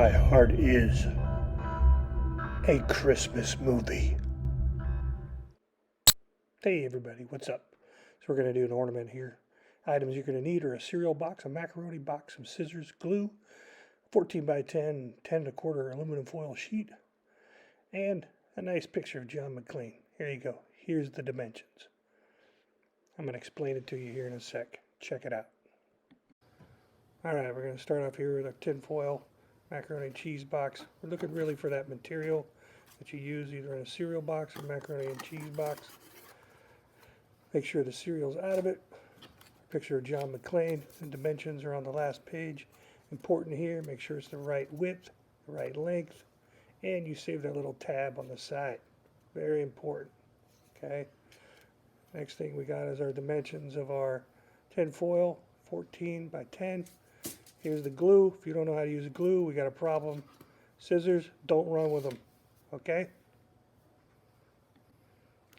My Heart Is a Christmas Movie. Hey everybody, what's up? So we're going to do an ornament here. Items you're going to need are a cereal box, a macaroni box, some scissors, glue, 14 by 10, 10 and a quarter aluminum foil sheet, and a nice picture of John McClane. Here you go. Here's the dimensions. I'm going to explain it to you here in a sec. Check it out. Alright, we're going to start off here with our tin foil macaroni and cheese box. We're looking really for that material that you use either in a cereal box or macaroni and cheese box. Make sure the cereal's out of it. Picture of John McClane. The dimensions are on the last page. Important here, make sure it's the right width, the right length, and you save that little tab on the side. Very important. Okay. Next thing we got is our dimensions of our tin foil, 14 by 10. Here's the glue. If you don't know how to use glue, we got a problem. Scissors, don't run with them. Okay?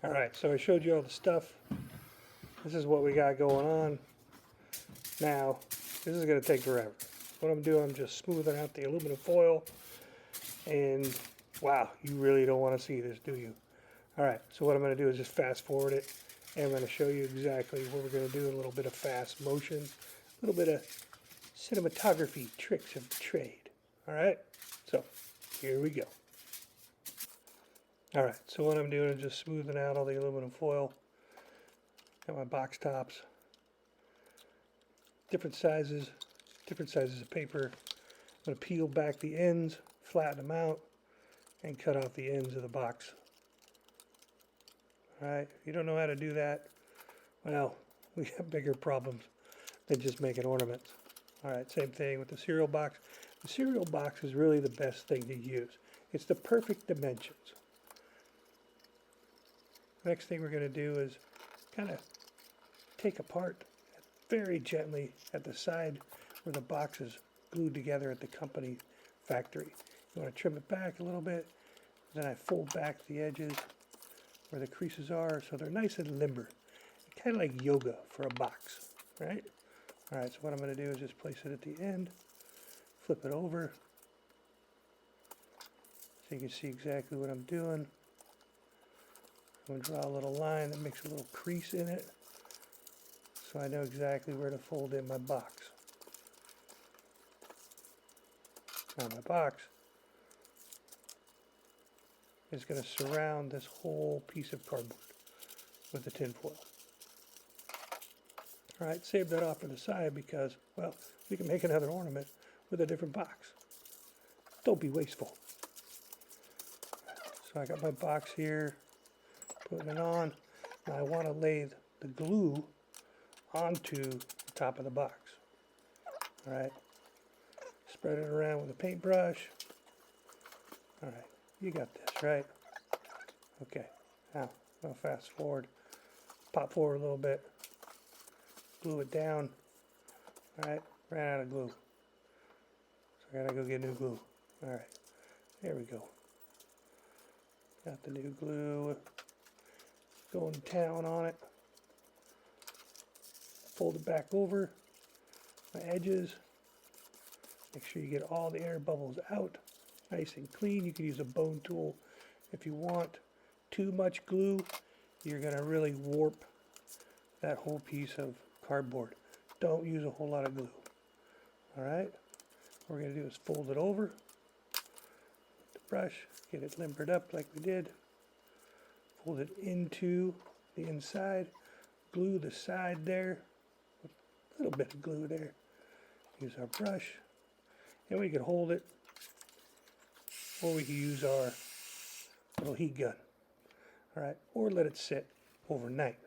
Alright, so I showed you all the stuff. This is what we got going on. Now, this is going to take forever. What I'm doing, I'm just smoothing out the aluminum foil. And, wow, you really don't want to see this, do you? Alright, so what I'm going to do is just fast forward it. And I'm going to show you exactly what we're going to do. A little bit of fast motion. A little bit of cinematography tricks of the trade. Alright, so here we go. Alright, so what I'm doing is just smoothing out all the aluminum foil. Got my box tops. Different sizes of paper. I'm going to peel back the ends, flatten them out, and cut off the ends of the box. Alright, if you don't know how to do that, well, we have bigger problems than just making ornaments. Alright, same thing with the cereal box. The cereal box is really the best thing to use. It's the perfect dimensions. Next thing we're going to do is kind of take apart very gently at the side where the box is glued together at the company factory. You want to trim it back a little bit. Then I fold back the edges where the creases are so they're nice and limber. Kind of like yoga for a box, right? Alright, so what I'm going to do is just place it at the end, flip it over, so you can see exactly what I'm doing. I'm going to draw a little line that makes a little crease in it, so I know exactly where to fold in my box. Now my box is going to surround this whole piece of cardboard with the tin foil. Alright, save that off to the side because, well, we can make another ornament with a different box. Don't be wasteful. So I got my box here, putting it on. Now I want to lay the glue onto the top of the box. Alright, spread it around with a paintbrush. Alright, you got this, right? Okay, now I'll fast forward, pop forward a little bit. Glue it down. Alright, ran out of glue. So I gotta go get new glue. Alright, there we go. Got the new glue. Going to town on it. Fold it back over. My edges. Make sure you get all the air bubbles out. Nice and clean. You can use a bone tool if you want. Too much glue, you're gonna really warp that whole piece of cardboard. Don't use a whole lot of glue. Alright, what we're going to do is fold it over with the brush, get it limbered up like we did, fold it into the inside, glue the side there, with a little bit of glue there, use our brush, and we can hold it, or we can use our little heat gun. Alright, or let it sit overnight.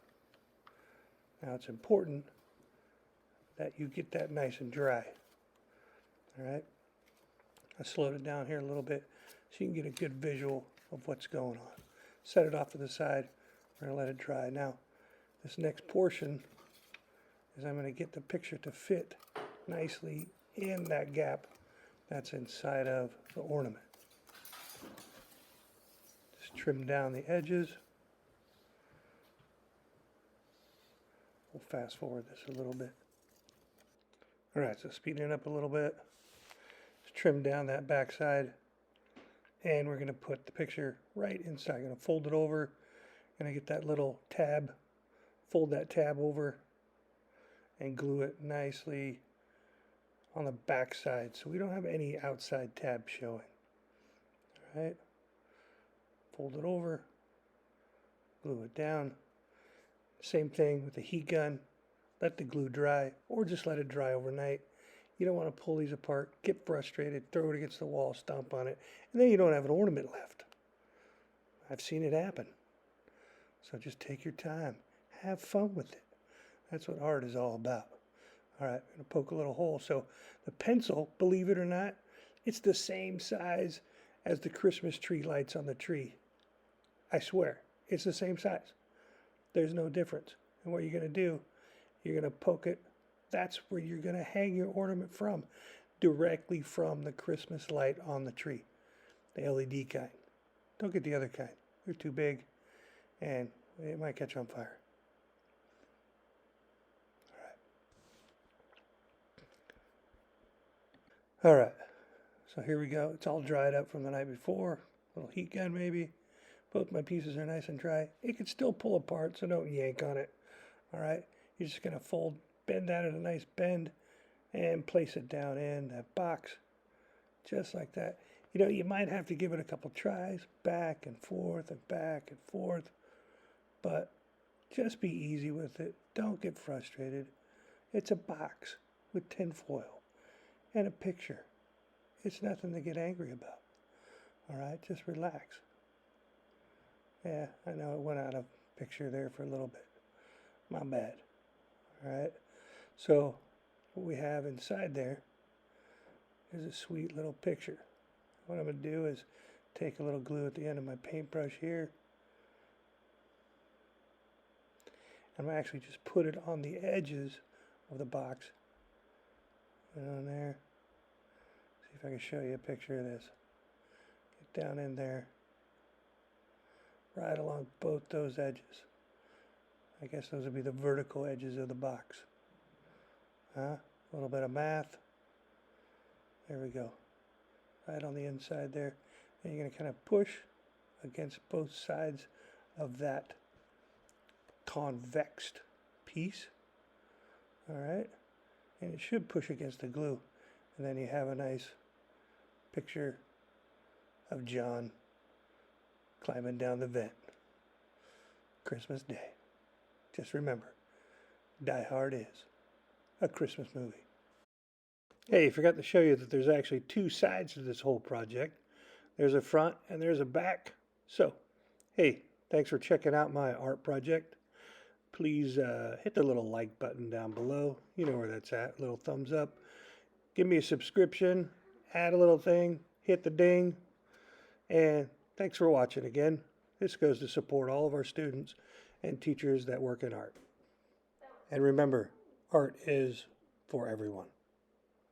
Now it's important that you get that nice and dry. Alright, I slowed it down here a little bit so you can get a good visual of what's going on. Set it off to the side. We're going to let it dry. Now, this next portion is I'm going to get the picture to fit nicely in that gap that's inside of the ornament. Just trim down the edges. We'll fast forward this a little bit. Alright, so speeding it up a little bit. trim down that back side, and we're going to put the picture right inside. I'm going to fold it over, and I get that little tab, fold that tab over, and glue it nicely on the back side so we don't have any outside tab showing. All right, fold it over, glue it down. Same thing with the heat gun. Let the glue dry, or just let it dry overnight. You don't want to pull these apart, get frustrated, throw it against the wall, stomp on it, and then you don't have an ornament left. I've seen it happen. So just take your time. Have fun with it. That's what art is all about. All right, I'm going to poke a little hole. So the pencil, believe it or not, it's the same size as the Christmas tree lights on the tree. I swear, it's the same size. There's no difference. And what you're going to do, you're going to poke it. That's where you're going to hang your ornament from, directly from the Christmas light on the tree, the LED kind. Don't get the other kind. They're too big, and it might catch on fire. All right, so here we go. It's all dried up from the night before. A little heat gun maybe. Both my pieces are nice and dry. It can still pull apart, so don't yank on it. All right, you're just going to bend that at a nice bend, and place it down in that box, just like that. You know, you might have to give it a couple tries, back and forth and back and forth, but just be easy with it. Don't get frustrated. It's a box with tin foil and a picture. It's nothing to get angry about. All right, just relax. Yeah, I know it went out of picture there for a little bit. My bad. All right, so what we have inside there is a sweet little picture. What I'm going to do is take a little glue at the end of my paintbrush here. I'm going to actually just put it on the edges of the box. Put it on there. See if I can show you a picture of this. Get down in there. Right along both those edges. I guess those would be the vertical edges of the box. A little bit of math. There we go. Right on the inside there. And you're going to kind of push against both sides of that convexed piece. All right. And it should push against the glue. And then you have a nice picture of John climbing down the vent. Christmas Day. Just remember, Die Hard is a Christmas movie. Hey, I forgot to show you that there's actually two sides to this whole project. There's a front and there's a back. So, hey, thanks for checking out my art project. Please hit the little like button down below. You know where that's at. Little thumbs up. Give me a subscription. Add a little thing. Hit the ding. And thanks for watching again. This goes to support all of our students and teachers that work in art. And remember, art is for everyone.